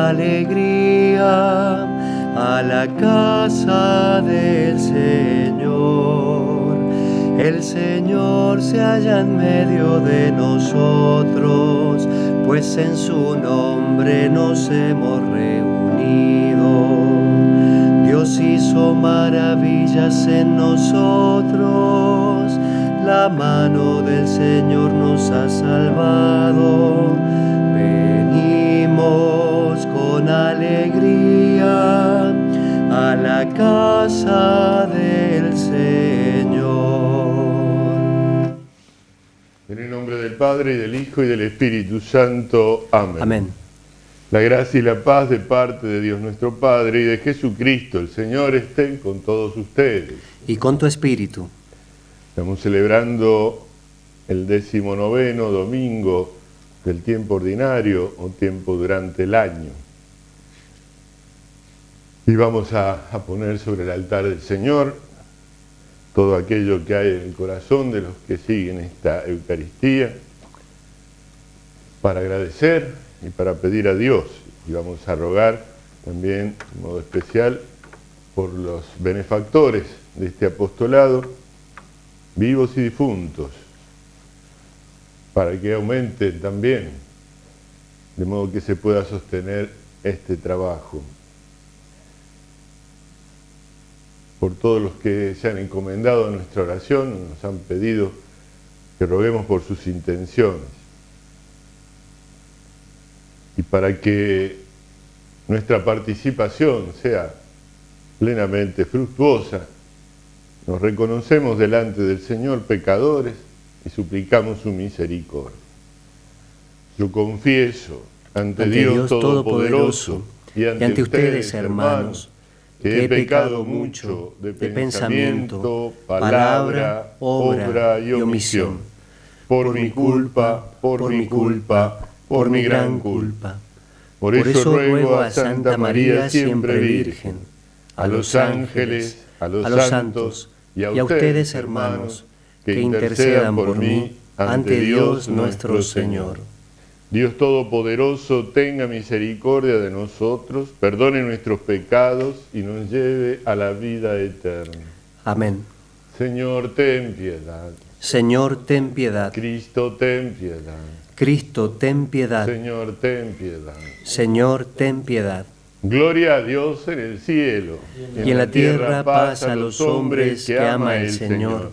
alegría a la casa del Señor. El Señor se halla en medio de nosotros, pues en su nombre nos hemos reunido. Dios hizo maravillas en nosotros, la mano del Señor nos ha salvado. Venimos con alegría a la casa del Señor. En el nombre del Padre, y del Hijo, y del Espíritu Santo. Amén. Amén. La gracia y la paz de parte de Dios nuestro Padre y de Jesucristo, el Señor, estén con todos ustedes. Y con tu espíritu. Estamos celebrando el 19º domingo del tiempo ordinario o tiempo durante el año. Y vamos a poner sobre el altar del Señor todo aquello que hay en el corazón de los que siguen esta Eucaristía para agradecer y para pedir a Dios. Y vamos a rogar también, de modo especial, por los benefactores de este apostolado, vivos y difuntos, para que aumenten también, de modo que se pueda sostener este trabajo. Por todos los que se han encomendado a nuestra oración, nos han pedido que roguemos por sus intenciones. Y para que nuestra participación sea plenamente fructuosa, nos reconocemos delante del Señor pecadores y suplicamos su misericordia. Yo confieso ante Dios Todopoderoso y ante ustedes, hermanos, que he pecado mucho de pensamiento, palabra, obra y omisión, por mi culpa, por mi gran culpa. Por eso ruego a Santa María siempre Virgen, a los ángeles, a los santos y a ustedes, hermanos, que intercedan por mí ante Dios nuestro Señor. Dios Todopoderoso tenga misericordia de nosotros, perdone nuestros pecados y nos lleve a la vida eterna. Amén. Señor, ten piedad. Señor, ten piedad. Cristo, ten piedad. Cristo, ten piedad. Señor, ten piedad. Señor, ten piedad. Gloria a Dios en el cielo. Y en la tierra paz a los hombres que ama el Señor.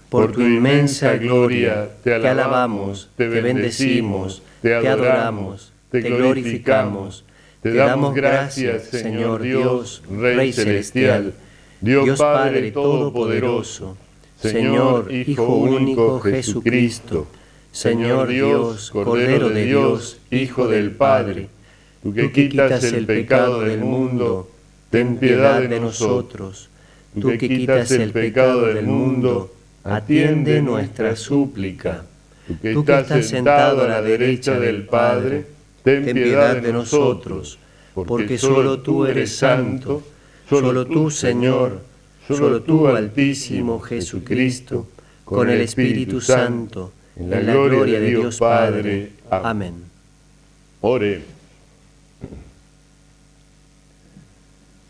Por tu inmensa gloria te alabamos, te bendecimos, te adoramos, te glorificamos. Te damos gracias, Señor Dios, Rey celestial, Dios Padre todopoderoso, Señor Hijo único Jesucristo, Señor Dios, Cordero de Dios, Hijo del Padre. Tú que quitas el pecado del mundo, ten piedad de nosotros. Tú que quitas el pecado del mundo, atiende nuestra súplica. Tú que estás sentado a la derecha del Padre, ten piedad de nosotros, porque solo tú eres santo, solo tú, Señor, solo tú, Altísimo Jesucristo, con el Espíritu Santo, en la gloria de Dios Padre. Amén. Oremos.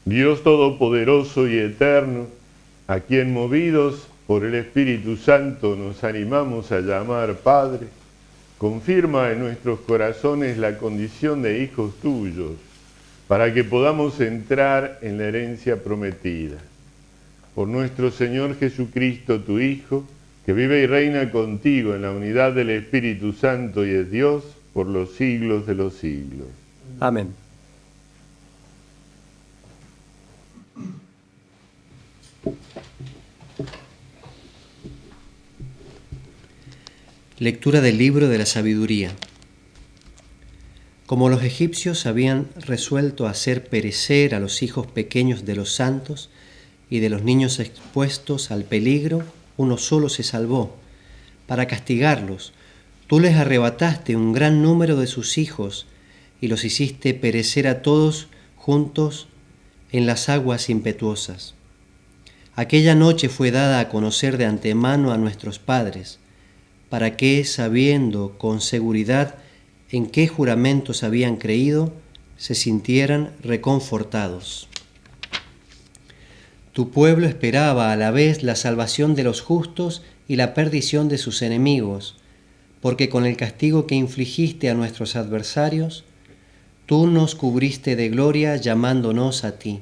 Dios Todopoderoso y Eterno, a quien movidos por el Espíritu Santo nos animamos a llamar Padre, confirma en nuestros corazones la condición de hijos tuyos, para que podamos entrar en la herencia prometida. Por nuestro Señor Jesucristo, tu Hijo, que vive y reina contigo en la unidad del Espíritu Santo y es Dios por los siglos de los siglos. Amén. Lectura del libro de la sabiduría. Como los egipcios habían resuelto hacer perecer a los hijos pequeños de los santos y de los niños expuestos al peligro, uno solo se salvó. Para castigarlos, tú les arrebataste un gran número de sus hijos y los hiciste perecer a todos juntos en las aguas impetuosas. Aquella noche fue dada a conocer de antemano a nuestros padres, para que, sabiendo con seguridad en qué juramentos habían creído, se sintieran reconfortados. Tu pueblo esperaba a la vez la salvación de los justos y la perdición de sus enemigos, porque con el castigo que infligiste a nuestros adversarios, tú nos cubriste de gloria llamándonos a ti.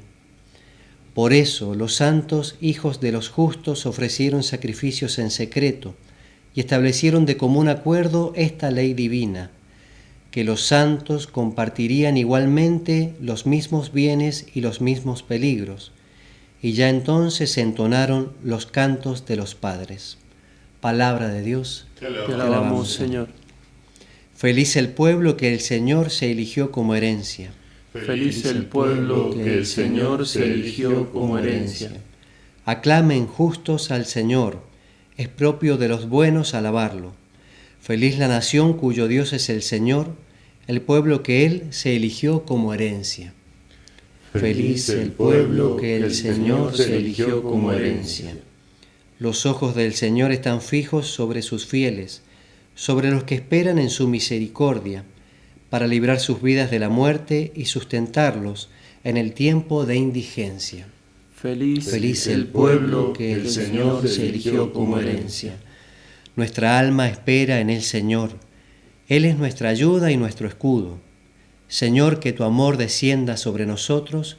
Por eso los santos hijos de los justos ofrecieron sacrificios en secreto y establecieron de común acuerdo esta ley divina, que los santos compartirían igualmente los mismos bienes y los mismos peligros, y ya entonces se entonaron los cantos de los padres. Palabra de Dios. Te alabamos, Señor. Feliz el pueblo que el Señor se eligió como herencia. Feliz el pueblo que el Señor se eligió como herencia. Aclamen justos al Señor, es propio de los buenos alabarlo. Feliz la nación cuyo Dios es el Señor, el pueblo que Él se eligió como herencia. Feliz el pueblo que el Señor se eligió como herencia. Los ojos del Señor están fijos sobre sus fieles, sobre los que esperan en su misericordia, para librar sus vidas de la muerte y sustentarlos en el tiempo de indigencia. Feliz el pueblo que el Señor se eligió como herencia. Nuestra alma espera en el Señor. Él es nuestra ayuda y nuestro escudo. Señor, que tu amor descienda sobre nosotros,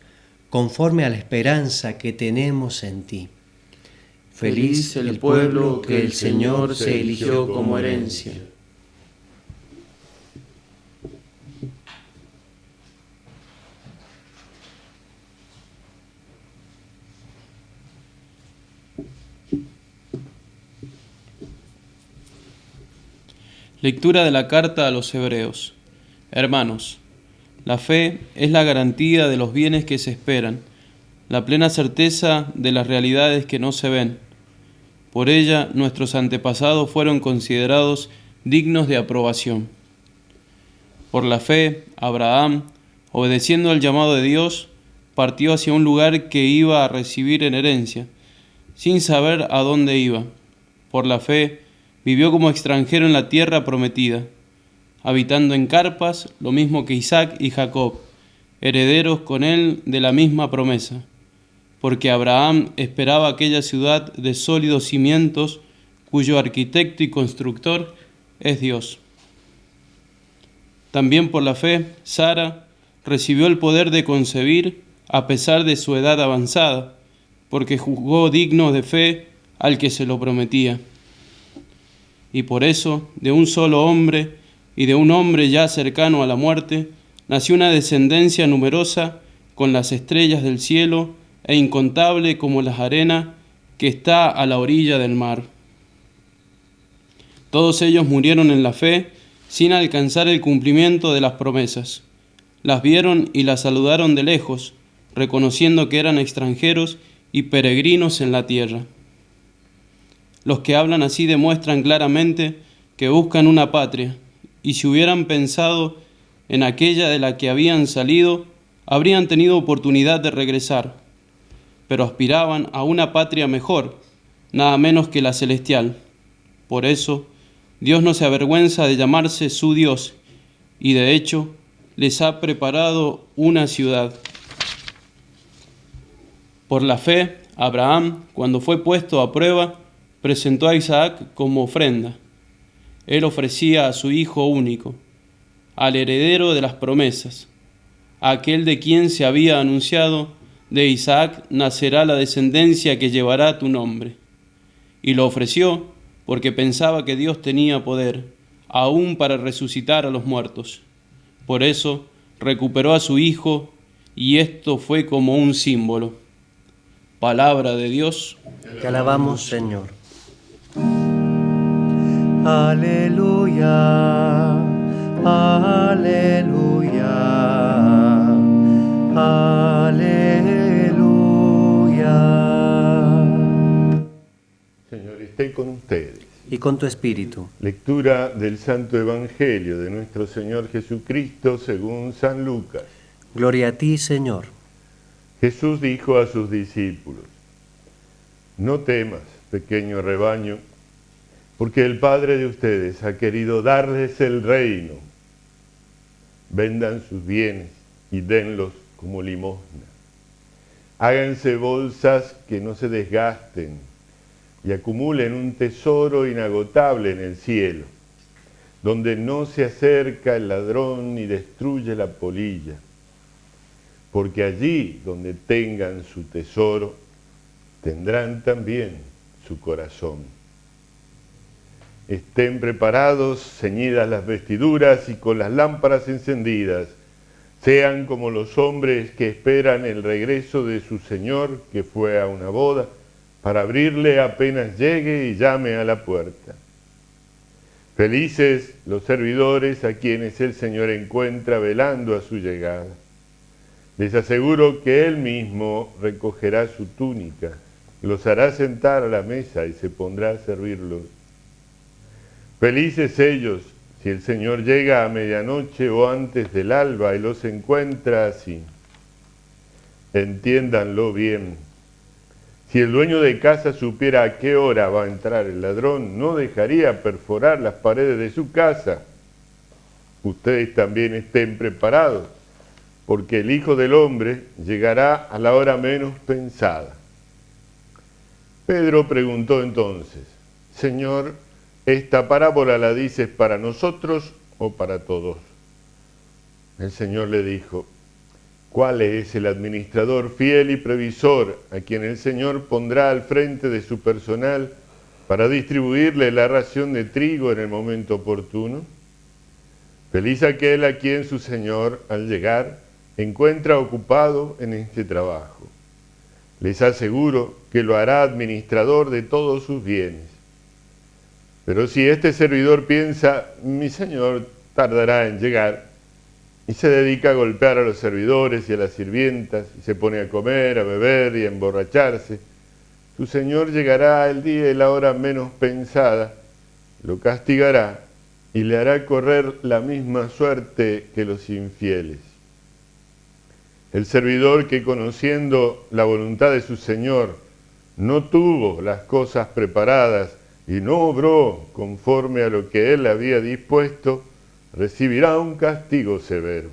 conforme a la esperanza que tenemos en ti. Feliz el pueblo que el Señor se eligió como herencia. Lectura de la carta a los Hebreos. Hermanos, la fe es la garantía de los bienes que se esperan, la plena certeza de las realidades que no se ven. Por ella nuestros antepasados fueron considerados dignos de aprobación. Por la fe, Abraham, obedeciendo al llamado de Dios, partió hacia un lugar que iba a recibir en herencia, sin saber a dónde iba. Por la fe, vivió como extranjero en la tierra prometida, habitando en carpas, lo mismo que Isaac y Jacob, herederos con él de la misma promesa, porque Abraham esperaba aquella ciudad de sólidos cimientos, cuyo arquitecto y constructor es Dios. También por la fe, Sara recibió el poder de concebir a pesar de su edad avanzada, porque juzgó digno de fe al que se lo prometía. Y por eso, de un solo hombre y de un hombre ya cercano a la muerte, nació una descendencia numerosa con las estrellas del cielo e incontable como las arenas que está a la orilla del mar. Todos ellos murieron en la fe sin alcanzar el cumplimiento de las promesas. Las vieron y las saludaron de lejos, reconociendo que eran extranjeros y peregrinos en la tierra. Los que hablan así demuestran claramente que buscan una patria, y si hubieran pensado en aquella de la que habían salido, habrían tenido oportunidad de regresar, pero aspiraban a una patria mejor, nada menos que la celestial. Por eso, Dios no se avergüenza de llamarse su Dios, y de hecho, les ha preparado una ciudad. Por la fe, Abraham, cuando fue puesto a prueba, presentó a Isaac como ofrenda. Él ofrecía a su hijo único, al heredero de las promesas, a aquel de quien se había anunciado: de Isaac nacerá la descendencia que llevará tu nombre. Y lo ofreció porque pensaba que Dios tenía poder, aún para resucitar a los muertos. Por eso recuperó a su hijo, y esto fue como un símbolo. Palabra de Dios. Te alabamos, Señor. Aleluya, aleluya, aleluya. Señor, esté con ustedes. Y con tu espíritu. Lectura del Santo Evangelio de nuestro Señor Jesucristo según San Lucas. Gloria a ti, Señor. Jesús dijo a sus discípulos: no temas, pequeño rebaño, porque el Padre de ustedes ha querido darles el reino. Vendan sus bienes y denlos como limosna. Háganse bolsas que no se desgasten y acumulen un tesoro inagotable en el cielo, donde no se acerca el ladrón ni destruye la polilla, porque allí donde tengan su tesoro, tendrán también su corazón. Estén preparados, ceñidas las vestiduras y con las lámparas encendidas. Sean como los hombres que esperan el regreso de su Señor, que fue a una boda, para abrirle apenas llegue y llame a la puerta. Felices los servidores a quienes el Señor encuentra velando a su llegada. Les aseguro que Él mismo recogerá su túnica, los hará sentar a la mesa y se pondrá a servirlos. Felices ellos si el Señor llega a medianoche o antes del alba y los encuentra así. Entiéndanlo bien. Si el dueño de casa supiera a qué hora va a entrar el ladrón, no dejaría perforar las paredes de su casa. Ustedes también estén preparados, porque el Hijo del Hombre llegará a la hora menos pensada. Pedro preguntó entonces: Señor, ¿esta parábola la dices para nosotros o para todos? El Señor le dijo: ¿cuál es el administrador fiel y previsor a quien el Señor pondrá al frente de su personal para distribuirle la ración de trigo en el momento oportuno? Feliz aquel a quien su Señor, al llegar, encuentra ocupado en este trabajo. Les aseguro que lo hará administrador de todos sus bienes. Pero si este servidor piensa: mi Señor tardará en llegar, y se dedica a golpear a los servidores y a las sirvientas, y se pone a comer, a beber y a emborracharse, su Señor llegará el día y la hora menos pensada, lo castigará y le hará correr la misma suerte que los infieles. El servidor que, conociendo la voluntad de su Señor, no tuvo las cosas preparadas y no obró conforme a lo que él había dispuesto, recibirá un castigo severo.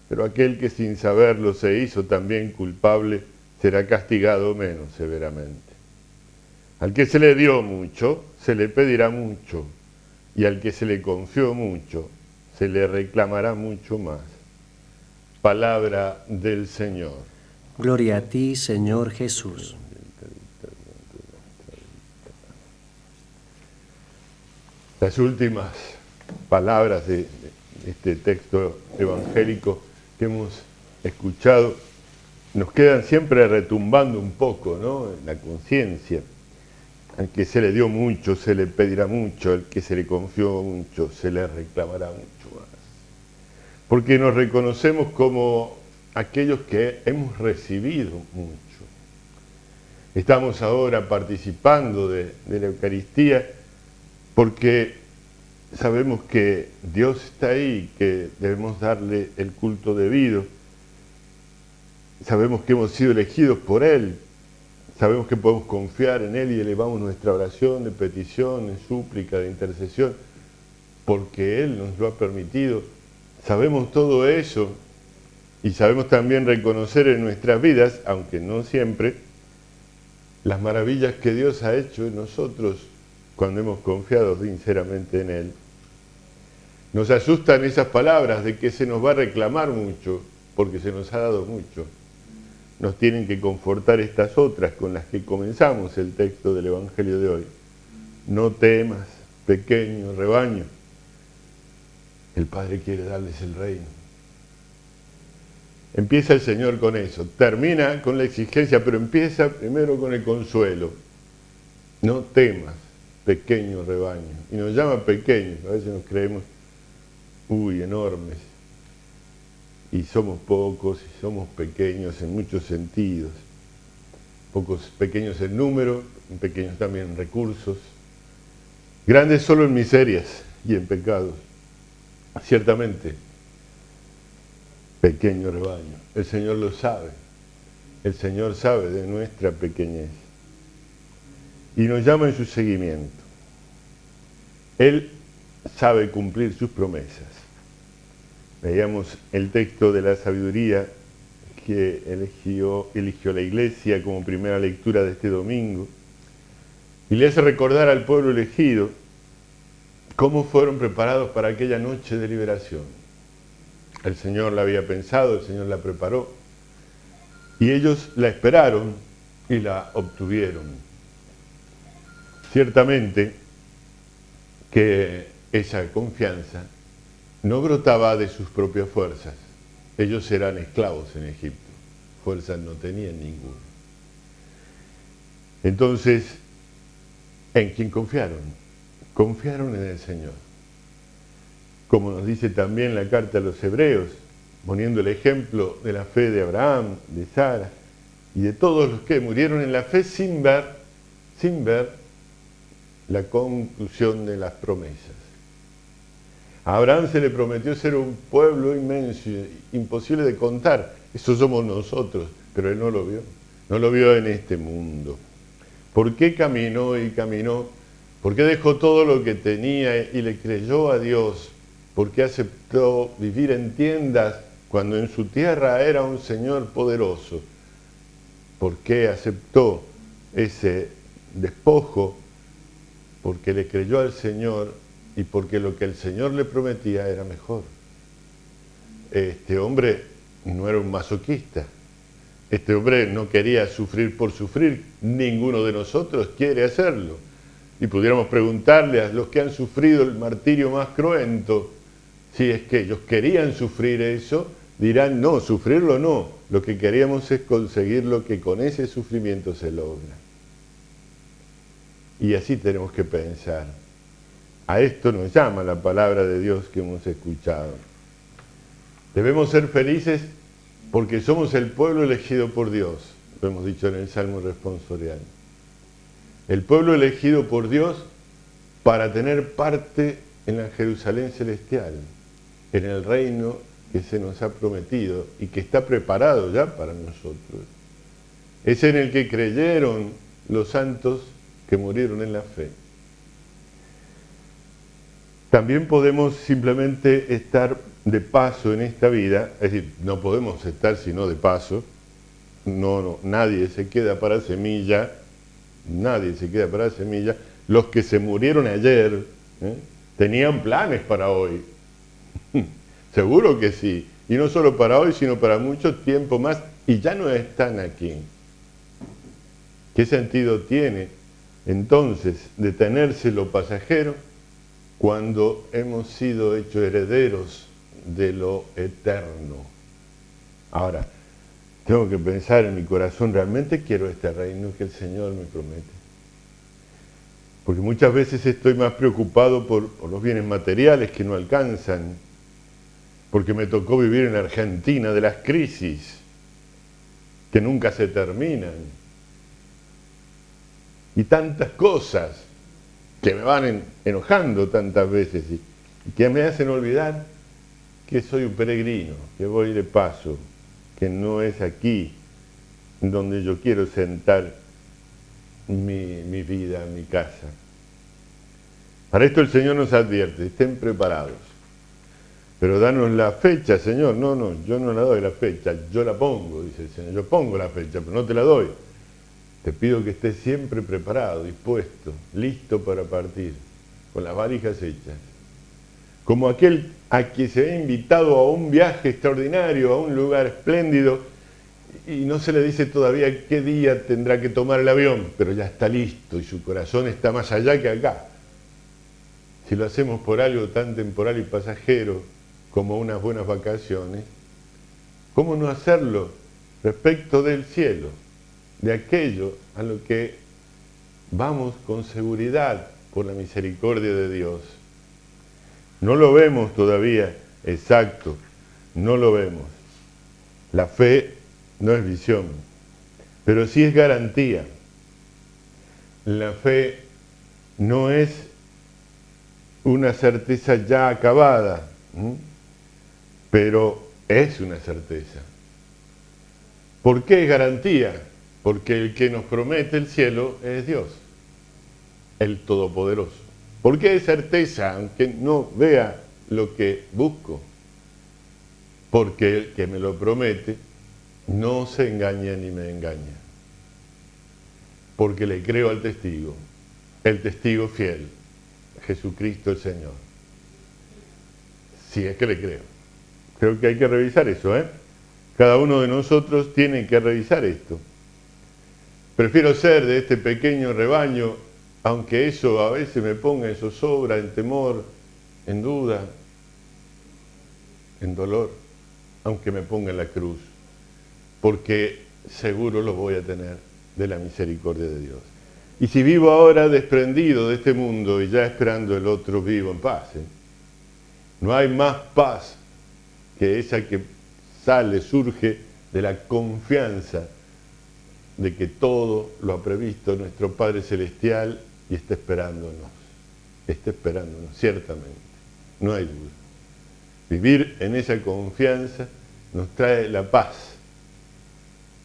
Pero aquel que sin saberlo se hizo también culpable, será castigado menos severamente. Al que se le dio mucho, se le pedirá mucho, y al que se le confió mucho, se le reclamará mucho más. Palabra del Señor. Gloria a ti, Señor Jesús. Las últimas palabras de este texto evangélico que hemos escuchado nos quedan siempre retumbando un poco, ¿no?, en la conciencia. Al que se le dio mucho, se le pedirá mucho; al que se le confió mucho, se le reclamará mucho más. Porque nos reconocemos como aquellos que hemos recibido mucho. Estamos ahora participando de la Eucaristía porque sabemos que Dios está ahí, que debemos darle el culto debido. Sabemos que hemos sido elegidos por Él. Sabemos que podemos confiar en Él y elevamos nuestra oración de petición, de súplica, de intercesión, porque Él nos lo ha permitido. Sabemos todo eso y sabemos también reconocer en nuestras vidas, aunque no siempre, las maravillas que Dios ha hecho en nosotros cuando hemos confiado sinceramente en Él. Nos asustan esas palabras de que se nos va a reclamar mucho, porque se nos ha dado mucho. Nos tienen que confortar estas otras con las que comenzamos el texto del Evangelio de hoy. No temas, pequeño rebaño. El Padre quiere darles el reino. Empieza el Señor con eso, termina con la exigencia, pero empieza primero con el consuelo. No temas, pequeño rebaño. Y nos llama pequeños, a veces nos creemos, enormes. Y somos pocos y somos pequeños en muchos sentidos. Pocos, pequeños en número, pequeños también en recursos. Grandes solo en miserias y en pecados. Ciertamente, pequeño rebaño. El Señor lo sabe. El Señor sabe de nuestra pequeñez. Y nos llama en su seguimiento. Él sabe cumplir sus promesas. Veíamos el texto de la sabiduría que eligió la Iglesia como primera lectura de este domingo, y le hace recordar al pueblo elegido cómo fueron preparados para aquella noche de liberación. El Señor la había pensado, el Señor la preparó, y ellos la esperaron y la obtuvieron. Ciertamente que esa confianza no brotaba de sus propias fuerzas. Ellos eran esclavos en Egipto, fuerzas no tenían ninguna. Entonces, ¿en quién confiaron? Confiaron en el Señor. Como nos dice también la carta a los Hebreos, poniendo el ejemplo de la fe de Abraham, de Sara y de todos los que murieron en la fe sin ver la conclusión de las promesas. A Abraham se le prometió ser un pueblo inmenso, imposible de contar. Eso somos nosotros, pero él no lo vio. No lo vio en este mundo. ¿Por qué caminó y caminó? ¿Por qué dejó todo lo que tenía y le creyó a Dios? ¿Por qué aceptó vivir en tiendas cuando en su tierra era un Señor poderoso? ¿Por qué aceptó ese despojo? Porque le creyó al Señor y porque lo que el Señor le prometía era mejor. Este hombre no era un masoquista. Este hombre no quería sufrir por sufrir. Ninguno de nosotros quiere hacerlo. Y pudiéramos preguntarle a los que han sufrido el martirio más cruento, si es que ellos querían sufrir eso, dirán, no, sufrirlo no. Lo que queríamos es conseguir lo que con ese sufrimiento se logra. Y así tenemos que pensar. A esto nos llama la palabra de Dios que hemos escuchado. Debemos ser felices porque somos el pueblo elegido por Dios, lo hemos dicho en el Salmo responsorial. El pueblo elegido por Dios para tener parte en la Jerusalén celestial, en el reino que se nos ha prometido y que está preparado ya para nosotros. Es en el que creyeron los santos que murieron en la fe. También podemos simplemente estar de paso en esta vida, es decir, no podemos estar sino de paso. No, nadie se queda para semilla, nadie se queda para semilla. Los que se murieron ayer tenían planes para hoy. Seguro que sí, y no solo para hoy, sino para mucho tiempo más, y ya no están aquí. ¿Qué sentido tiene entonces detenerse lo pasajero cuando hemos sido hechos herederos de lo eterno? Ahora, tengo que pensar en mi corazón, ¿realmente quiero este reino que el Señor me promete? Porque muchas veces estoy más preocupado por los bienes materiales que no alcanzan, porque me tocó vivir en Argentina de las crisis que nunca se terminan, y tantas cosas que me van enojando tantas veces y que me hacen olvidar que soy un peregrino, que voy de paso, que no es aquí donde yo quiero sentar mi vida, mi casa. Para esto el Señor nos advierte, estén preparados. Pero danos la fecha, Señor. No, yo no la doy la fecha, yo la pongo, dice el Señor. Yo pongo la fecha, pero no te la doy. Te pido que estés siempre preparado, dispuesto, listo para partir, con las valijas hechas. Como aquel a quien se ha invitado a un viaje extraordinario, a un lugar espléndido, y no se le dice todavía qué día tendrá que tomar el avión, pero ya está listo y su corazón está más allá que acá. Si lo hacemos por algo tan temporal y pasajero como unas buenas vacaciones, ¿cómo no hacerlo respecto del cielo, de aquello a lo que vamos con seguridad por la misericordia de Dios? No lo vemos todavía exacto, no lo vemos. La fe no es visión, pero sí es garantía. La fe no es una certeza ya acabada, pero es una certeza. ¿Por qué es garantía? Porque el que nos promete el cielo es Dios, el Todopoderoso. ¿Por qué es certeza, aunque no vea lo que busco? porque el que me lo promete no se engaña ni me engaña, porque le creo al testigo, el testigo fiel, Jesucristo el Señor. Si es que le creo. Creo que hay que revisar eso, ¿eh? Cada uno de nosotros tiene que revisar esto. Prefiero ser de este pequeño rebaño, aunque eso a veces me ponga en zozobra, en temor, en duda, en dolor, aunque me ponga en la cruz, porque seguro lo voy a tener de la misericordia de Dios. Y si vivo ahora desprendido de este mundo y ya esperando el otro, vivo en paz, ¿eh? No hay más paz que esa que surge de la confianza de que todo lo ha previsto nuestro Padre Celestial y está esperándonos, ciertamente, no hay duda. Vivir en esa confianza nos trae la paz,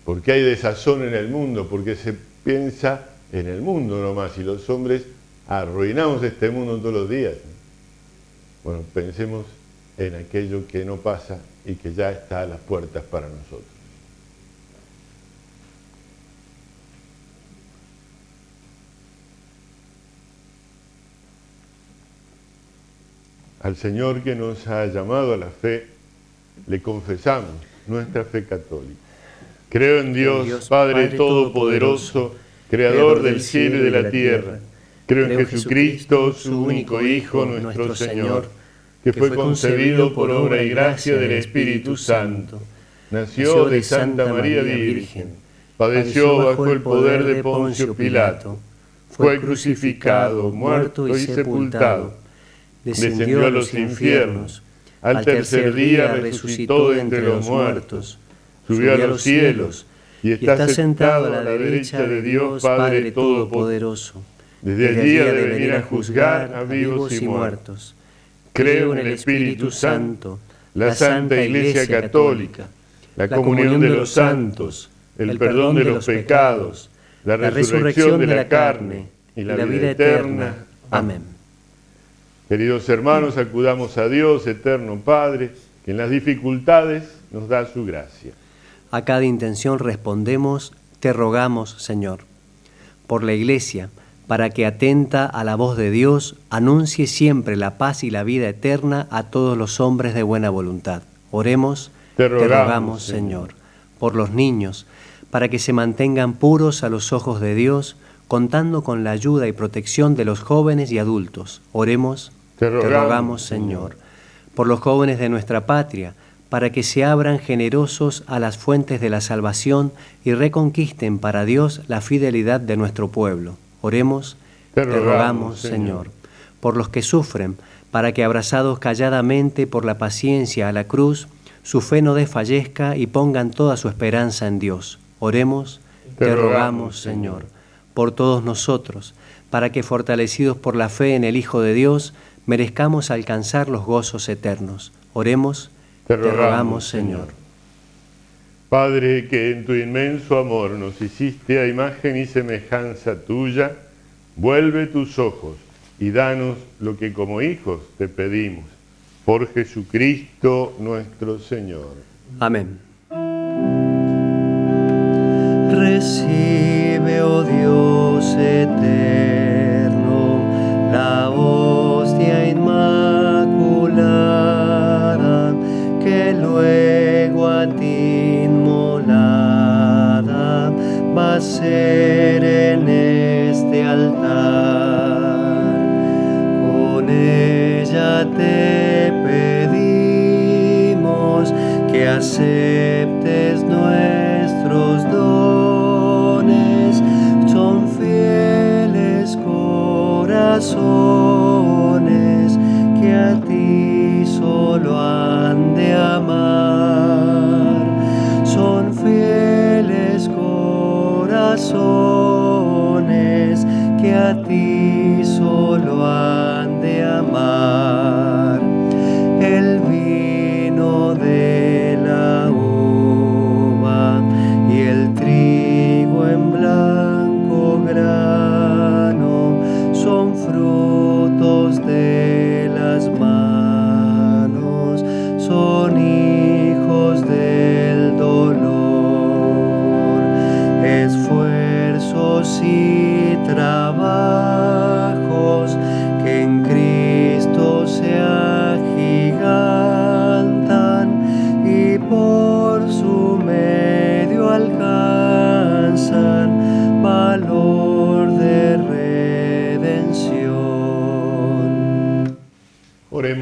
porque hay desazón en el mundo, porque se piensa en el mundo nomás, y los hombres arruinamos este mundo todos los días. Bueno, pensemos en aquello que no pasa y que ya está a las puertas para nosotros. Al Señor que nos ha llamado a la fe, le confesamos nuestra fe católica. Creo en Dios, Padre Todopoderoso, Creador del cielo y de la tierra. Creo en Jesucristo, su único Hijo, nuestro Señor, que fue concebido por obra y gracia del Espíritu Santo. Nació de Santa María Virgen, padeció bajo el poder de Poncio Pilato, fue crucificado, muerto y sepultado, descendió a los infiernos, al tercer día resucitó de entre los muertos, subió a los cielos y está sentado a la derecha de Dios Padre Todopoderoso. Desde allí ha de venir a juzgar a vivos y muertos. Creo en el Espíritu Santo, la Santa Iglesia Católica, la comunión de los santos, el perdón de los pecados, la resurrección de la carne y la vida eterna. Amén. Queridos hermanos, acudamos a Dios, eterno Padre, que en las dificultades nos da su gracia. A cada intención respondemos, te rogamos, Señor, por la Iglesia, para que atenta a la voz de Dios, anuncie siempre la paz y la vida eterna a todos los hombres de buena voluntad. Oremos, te rogamos, Señor, por los niños, para que se mantengan puros a los ojos de Dios, contando con la ayuda y protección de los jóvenes y adultos. Oremos, te rogamos, Señor, por los jóvenes de nuestra patria, para que se abran generosos a las fuentes de la salvación y reconquisten para Dios la fidelidad de nuestro pueblo. Oremos, te rogamos, Señor, por los que sufren, para que abrazados calladamente por la paciencia a la cruz, su fe no desfallezca y pongan toda su esperanza en Dios. Oremos, te rogamos, Señor, por todos nosotros, para que fortalecidos por la fe en el Hijo de Dios, merezcamos alcanzar los gozos eternos. Oremos, te rogamos, Señor. Padre, que en tu inmenso amor nos hiciste a imagen y semejanza tuya, vuelve tus ojos y danos lo que como hijos te pedimos. Por Jesucristo nuestro Señor. Amén. Recibe, oh Dios eterno, la hostia inmaculada, que luego a ti inmolada va a ser en este altar. Con ella te pedimos que aceptes nuestros dones, son fieles corazones que a ti solo han de amar, son fieles corazones que a ti solo han de amar. El vino de la uva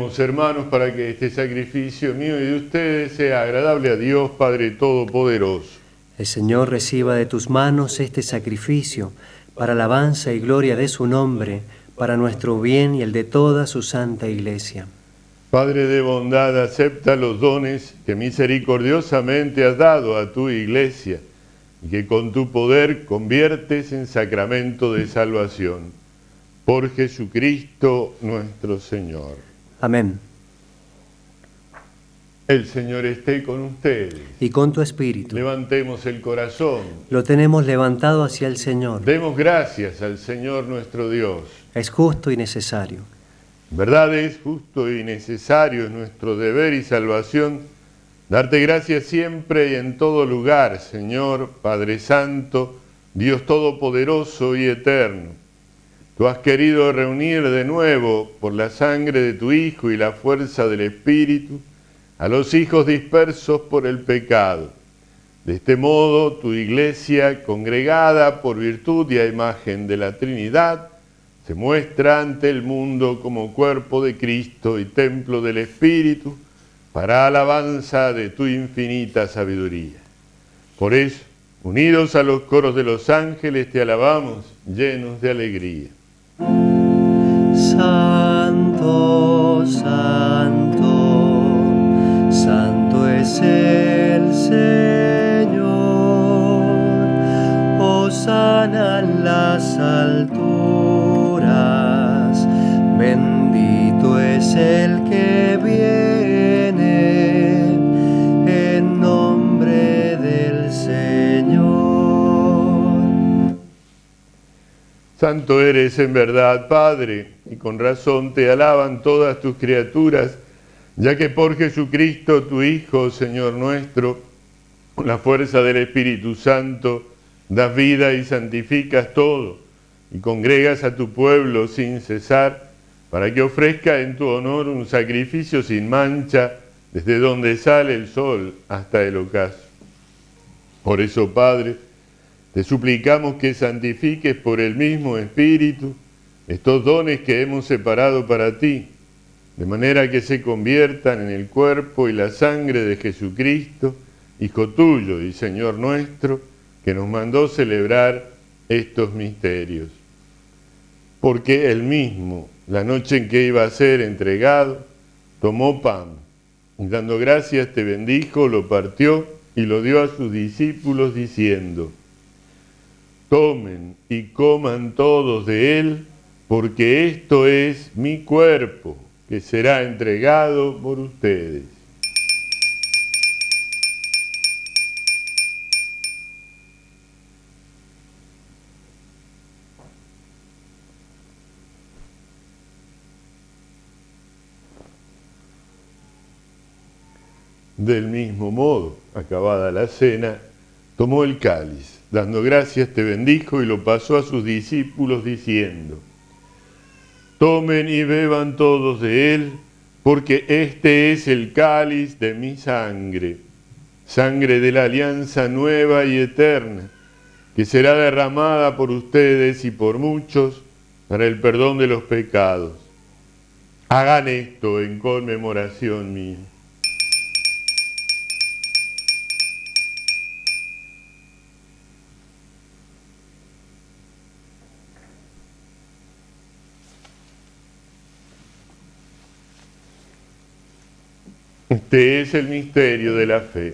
Oremos, hermanos, para que este sacrificio mío y de ustedes sea agradable a Dios, Padre Todopoderoso. El Señor reciba de tus manos este sacrificio, para alabanza y gloria de su nombre, para nuestro bien y el de toda su santa Iglesia. Padre de bondad, acepta los dones que misericordiosamente has dado a tu Iglesia y que con tu poder conviertes en sacramento de salvación. Por Jesucristo nuestro Señor. Amén. El Señor esté con ustedes. Y con tu espíritu. Levantemos el corazón. Lo tenemos levantado hacia el Señor. Demos gracias al Señor nuestro Dios. Es justo y necesario. En verdad es justo y necesario, es nuestro deber y salvación, darte gracias siempre y en todo lugar, Señor, Padre Santo, Dios Todopoderoso y Eterno. Tú has querido reunir de nuevo, por la sangre de tu Hijo y la fuerza del Espíritu, a los hijos dispersos por el pecado. De este modo, tu Iglesia, congregada por virtud y a imagen de la Trinidad, se muestra ante el mundo como cuerpo de Cristo y templo del Espíritu, para alabanza de tu infinita sabiduría. Por eso, unidos a los coros de los ángeles, te alabamos, llenos de alegría. Santo, santo, santo es el Señor. Hosana en las alturas, bendito es el que viene en nombre del Señor. Santo eres en verdad, Padre, y con razón te alaban todas tus criaturas, ya que por Jesucristo, tu Hijo, Señor nuestro, con la fuerza del Espíritu Santo, das vida y santificas todo, y congregas a tu pueblo sin cesar, para que ofrezca en tu honor un sacrificio sin mancha, desde donde sale el sol hasta el ocaso. Por eso, Padre, te suplicamos que santifiques por el mismo Espíritu estos dones que hemos separado para ti, de manera que se conviertan en el cuerpo y la sangre de Jesucristo, Hijo tuyo y Señor nuestro, que nos mandó celebrar estos misterios. Porque él mismo, la noche en que iba a ser entregado, tomó pan, y dando gracias te bendijo, lo partió y lo dio a sus discípulos diciendo: tomen y coman todos de él, porque esto es mi cuerpo, que será entregado por ustedes. Del mismo modo, acabada la cena, tomó el cáliz, dando gracias te bendijo y lo pasó a sus discípulos diciendo: tomen y beban todos de él, porque este es el cáliz de mi sangre, sangre de la alianza nueva y eterna, que será derramada por ustedes y por muchos para el perdón de los pecados. Hagan esto en conmemoración mía. Este es el misterio de la fe.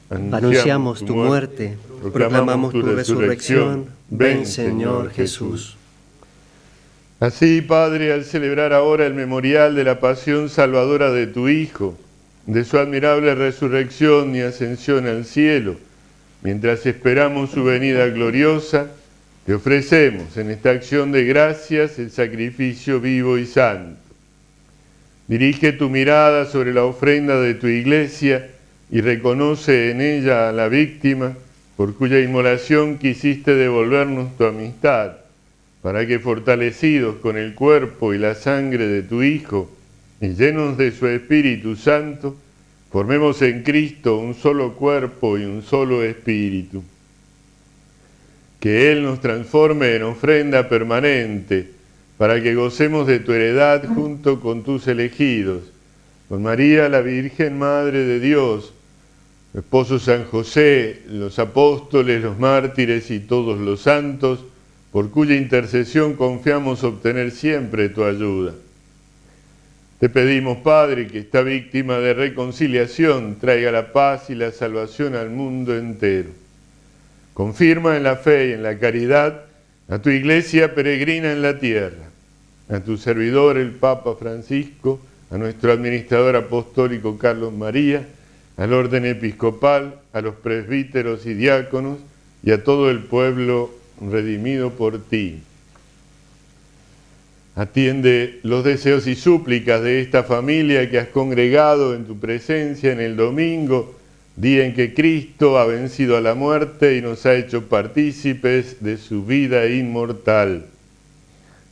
Anunciamos tu muerte, proclamamos tu resurrección. Ven, Señor Jesús. Así, Padre, al celebrar ahora el memorial de la pasión salvadora de tu Hijo, de su admirable resurrección y ascensión al cielo, mientras esperamos su venida gloriosa, te ofrecemos en esta acción de gracias el sacrificio vivo y santo. Dirige tu mirada sobre la ofrenda de tu Iglesia y reconoce en ella a la víctima por cuya inmolación quisiste devolvernos tu amistad, para que fortalecidos con el cuerpo y la sangre de tu Hijo y llenos de su Espíritu Santo, formemos en Cristo un solo cuerpo y un solo espíritu. Que Él nos transforme en ofrenda permanente para que gocemos de tu heredad junto con tus elegidos, con María, la Virgen Madre de Dios, tu esposo San José, los apóstoles, los mártires y todos los santos, por cuya intercesión confiamos obtener siempre tu ayuda. Te pedimos, Padre, que esta víctima de reconciliación traiga la paz y la salvación al mundo entero. Confirma en la fe y en la caridad a tu Iglesia peregrina en la tierra, a tu servidor el Papa Francisco, a nuestro administrador apostólico Carlos María, al orden episcopal, a los presbíteros y diáconos y a todo el pueblo redimido por ti. Atiende los deseos y súplicas de esta familia que has congregado en tu presencia en el domingo, día en que Cristo ha vencido a la muerte y nos ha hecho partícipes de su vida inmortal.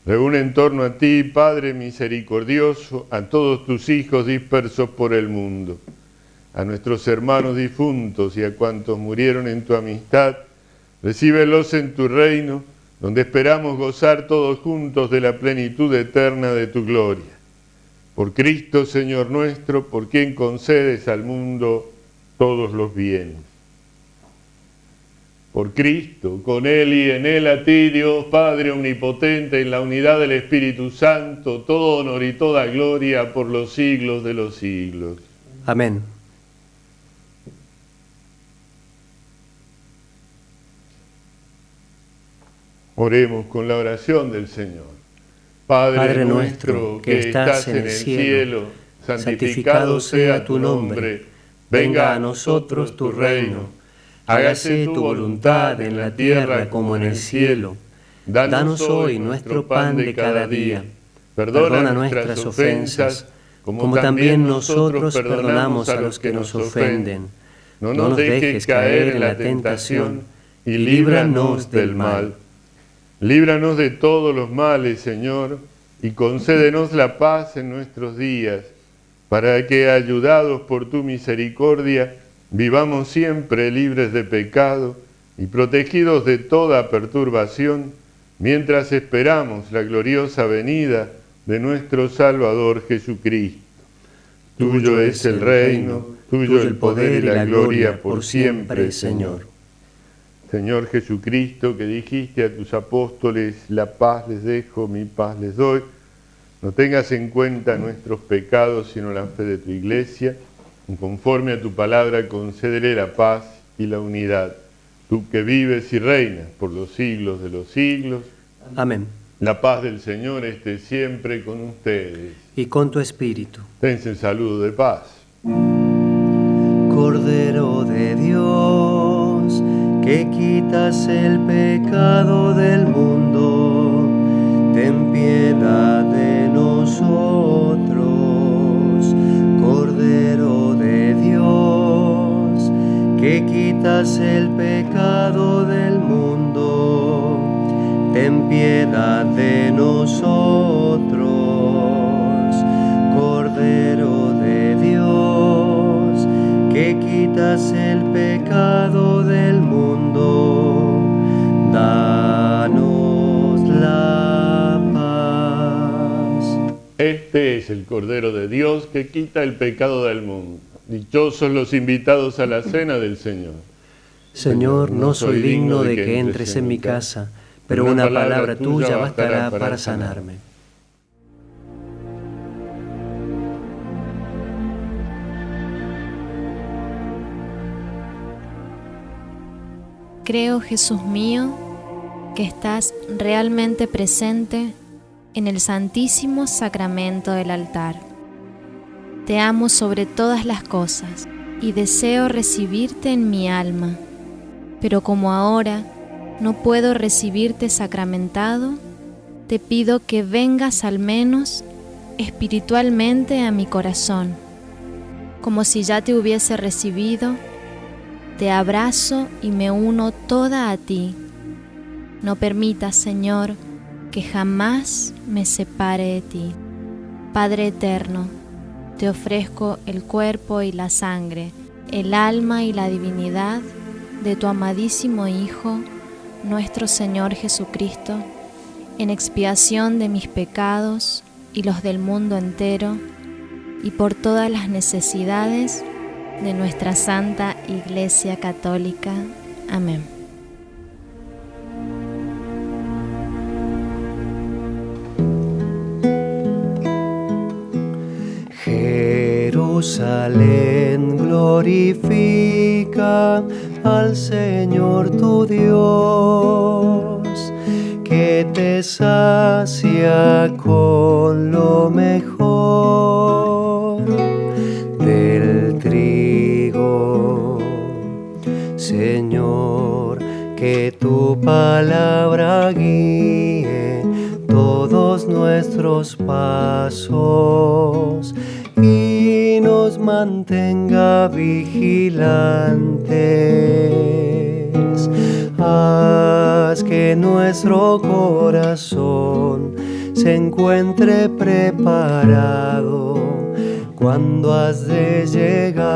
Reúne en torno a ti, Padre misericordioso, a todos tus hijos dispersos por el mundo, a nuestros hermanos difuntos y a cuantos murieron en tu amistad. Recíbelos en tu reino, donde esperamos gozar todos juntos de la plenitud eterna de tu gloria. Por Cristo, Señor nuestro, por quien concedes al mundo todos los bienes. Por Cristo, con Él y en Él, a ti, Dios Padre omnipotente, en la unidad del Espíritu Santo, todo honor y toda gloria por los siglos de los siglos. Amén. Oremos con la oración del Señor. Padre nuestro que estás en el cielo, santificado sea tu nombre. Venga a nosotros tu reino. Hágase tu voluntad en la tierra como en el cielo. Danos hoy nuestro pan de cada día. Perdona nuestras ofensas, como también nosotros perdonamos a los que nos ofenden. No nos dejes caer en la tentación y líbranos del mal. Líbranos de todos los males, Señor, y concédenos la paz en nuestros días, para que, ayudados por tu misericordia, vivamos siempre libres de pecado y protegidos de toda perturbación, mientras esperamos la gloriosa venida de nuestro Salvador Jesucristo. Tuyo es el reino, tuyo el poder y la gloria por siempre, Señor. Señor Jesucristo, que dijiste a tus apóstoles, la paz les dejo, mi paz les doy, no tengas en cuenta nuestros pecados, sino la fe de tu Iglesia, y conforme a tu palabra concédele la paz y la unidad. Tú que vives y reinas por los siglos de los siglos. Amén. La paz del Señor esté siempre con ustedes. Y con tu espíritu. Dense el saludo de paz. Cordero de Dios, que quitas el pecado del mundo, ten piedad de nosotros. Cordero de Dios, que quitas el pecado del mundo, ten piedad de nosotros. Cordero de Dios, que quitas el pecado del mundo, danos la paz. Este es el Cordero de Dios que quita el pecado del mundo. Dichosos los invitados a la cena del Señor. Señor, no soy digno de que entres en mi casa, pero una palabra tuya bastará para sanarme. Creo, Jesús mío, que estás realmente presente en el Santísimo Sacramento del altar. Te amo sobre todas las cosas y deseo recibirte en mi alma, pero como ahora no puedo recibirte sacramentado, te pido que vengas al menos espiritualmente a mi corazón, como si ya te hubiese recibido. Te abrazo y me uno toda a ti. No permitas, Señor, que jamás me separe de ti. Padre eterno, te ofrezco el cuerpo y la sangre, el alma y la divinidad de tu amadísimo Hijo, nuestro Señor Jesucristo, en expiación de mis pecados y los del mundo entero, y por todas las necesidades de nuestra Santa Iglesia Católica. Amén. Jerusalén, glorifica al Señor tu Dios, que te sacia con lo mejor del trigo. Señor, que tu palabra guíe todos nuestros pasos y nos mantenga vigilantes. Haz que nuestro corazón se encuentre preparado cuando has de llegar.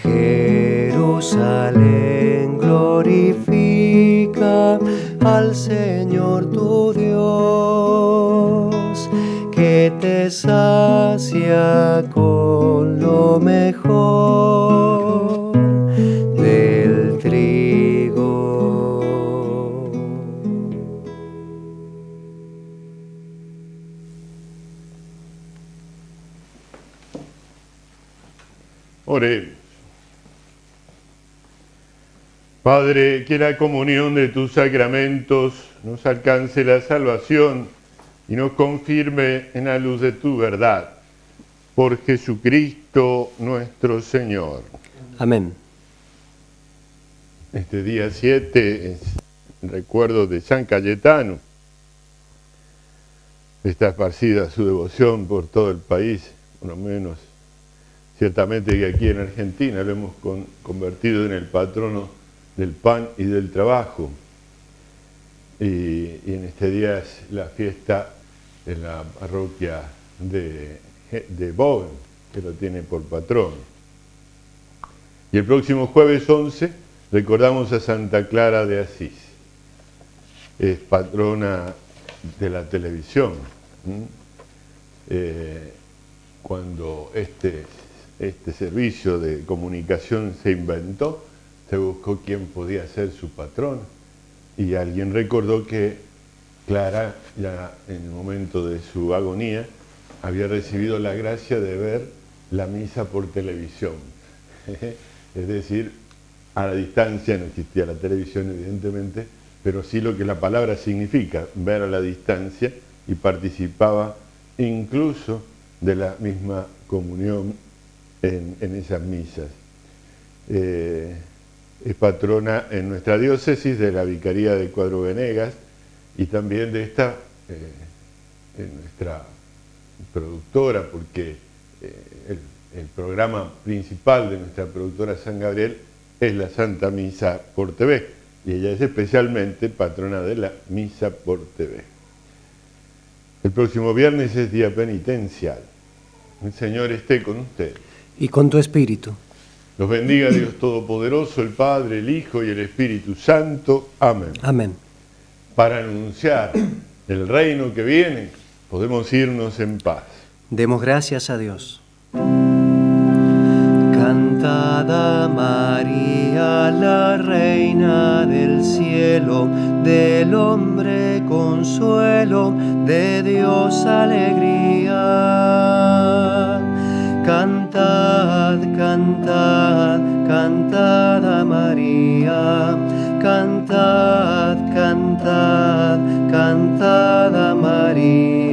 Jerusalén, glorifica al Señor tu Dios, que te sacia con lo mejor del trigo. Oremos. Padre, que la comunión de tus sacramentos nos alcance la salvación y nos confirme en la luz de tu verdad. Por Jesucristo nuestro Señor. Amén. Este día 7 es el recuerdo de San Cayetano. Está esparcida su devoción por todo el país, por lo menos ciertamente que aquí en Argentina lo hemos convertido en el patrono del pan y del trabajo. Y en este día es la fiesta de la parroquia de Boven, que lo tiene por patrón. Y el próximo jueves 11 recordamos a Santa Clara de Asís. Es patrona de la televisión. Cuando este servicio de comunicación se inventó, se buscó quién podía ser su patrón, y alguien recordó que Clara, ya en el momento de su agonía, había recibido la gracia de ver la misa por televisión. Es decir, a la distancia, no existía la televisión evidentemente, pero sí lo que la palabra significa, ver a la distancia, y participaba incluso de la misma comunión en esas misas. Es patrona en nuestra diócesis de la Vicaría de Cuadro Venegas, y también de esta, nuestra productora, porque el programa principal de nuestra productora San Gabriel es la Santa Misa por TV, y ella es especialmente patrona de la Misa por TV. El próximo viernes es día penitencial. El Señor esté con usted. Y con tu espíritu. Los bendiga Dios Todopoderoso, el Padre, el Hijo y el Espíritu Santo. Amén. Amén. Para anunciar el reino que viene, podemos irnos en paz. Demos gracias a Dios. Cantad a María, la Reina del cielo, del hombre consuelo, de Dios alegría. Cantad, cantad, cantad a María, cantad, cantad, cantad a María.